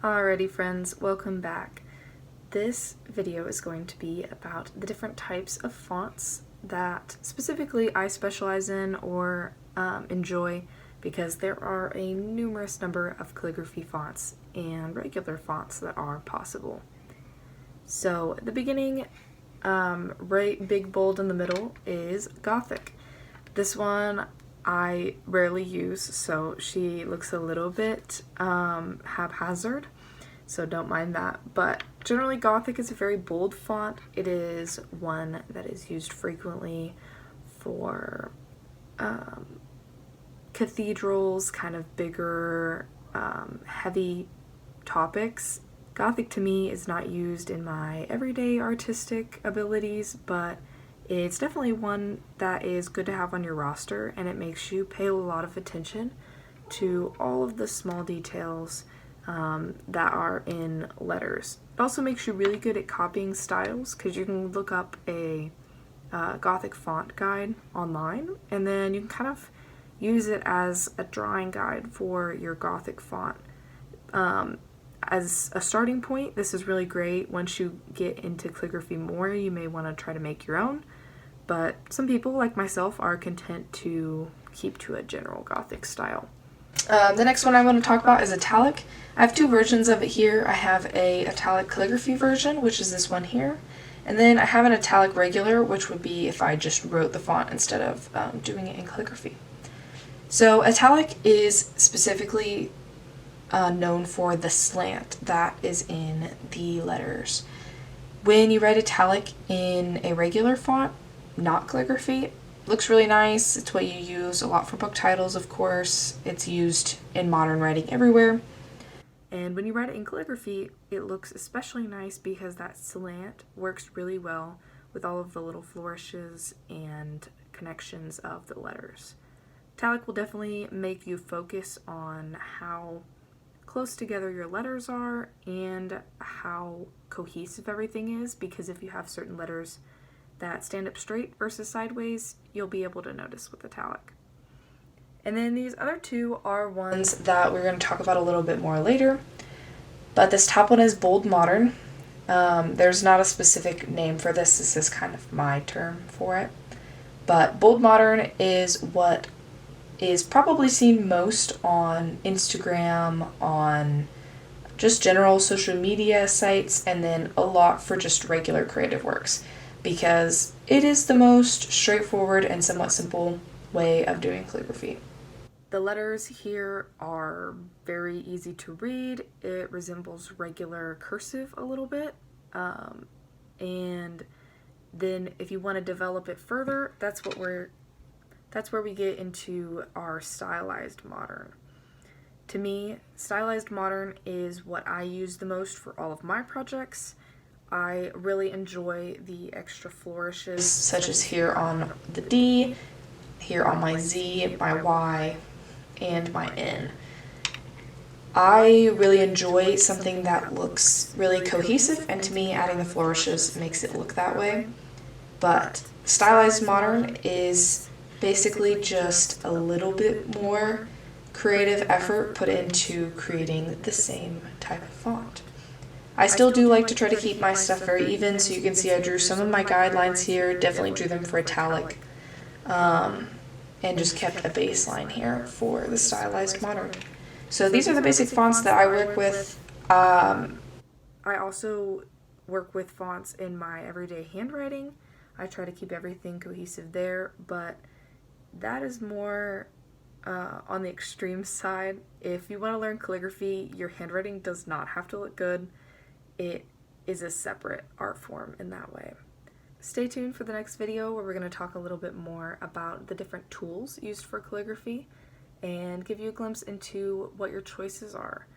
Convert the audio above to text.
Alrighty friends, welcome back. This video is going to be about the different types of fonts that specifically I specialize in or enjoy, because there are a numerous number of calligraphy fonts and regular fonts that are possible. So at the beginning, right big bold in the middle is Gothic. This one I rarely use, so she looks a little bit haphazard, so don't mind that. But generally Gothic is a very bold font. It is one that is used frequently for cathedrals, kind of bigger, heavy topics. Gothic to me is not used in my everyday artistic abilities, but it's definitely one that is good to have on your roster, and it makes you pay a lot of attention to all of the small details that are in letters. It also makes you really good at copying styles, because you can look up a Gothic font guide online, and then you can kind of use it as a drawing guide for your Gothic font. As a starting point, this is really great. Once you get into calligraphy more, you may want to try to make your own, but some people, like myself, are content to keep to a general Gothic style. The next one I want to talk about is Italic. I have two versions of it here. I have a Italic calligraphy version, which is this one here, and then I have an Italic regular, which would be if I just wrote the font instead of doing it in calligraphy. So Italic is specifically known for the slant that is in the letters. When you write Italic in a regular font, not calligraphy, it looks really nice. It's what you use a lot for book titles, of course. It's used in modern writing everywhere. And when you write it in calligraphy, it looks especially nice because that slant works really well with all of the little flourishes and connections of the letters. Italic will definitely make you focus on how close together your letters are and how cohesive everything is, because if you have certain letters that stand up straight versus sideways, you'll be able to notice with Italic. And then these other two are ones that we're going to talk about a little bit more later, but this top one is Bold Modern. There's not a specific name for this. This is kind of my term for it, but Bold Modern is what is probably seen most on Instagram, on just general social media sites, and then a lot for just regular creative works, because it is the most straightforward and somewhat simple way of doing calligraphy. The letters here are very easy to read. It resembles regular cursive a little bit, and then if you want to develop it further, that's where we get into our stylized modern. To me, stylized modern is what I use the most for all of my projects. I really enjoy the extra flourishes, such as here on the D, here on my Z, my Y, and my N. I really enjoy something that looks really cohesive, and to me, adding the flourishes makes it look that way. But stylized modern is basically just a little bit more creative effort put into creating the same type of font. I still do like to try to keep my stuff very even, so you can see I drew some of my guidelines here, definitely drew them for Italic, and just kept a baseline here for the stylized modern. So these are the basic fonts that I work with. I also work with fonts in my everyday handwriting. I try to keep everything cohesive there, but that is more on the extreme side. If you want to learn calligraphy, your handwriting does not have to look good. It is a separate art form in that way. Stay tuned for the next video, where we're going to talk a little bit more about the different tools used for calligraphy and give you a glimpse into what your choices are.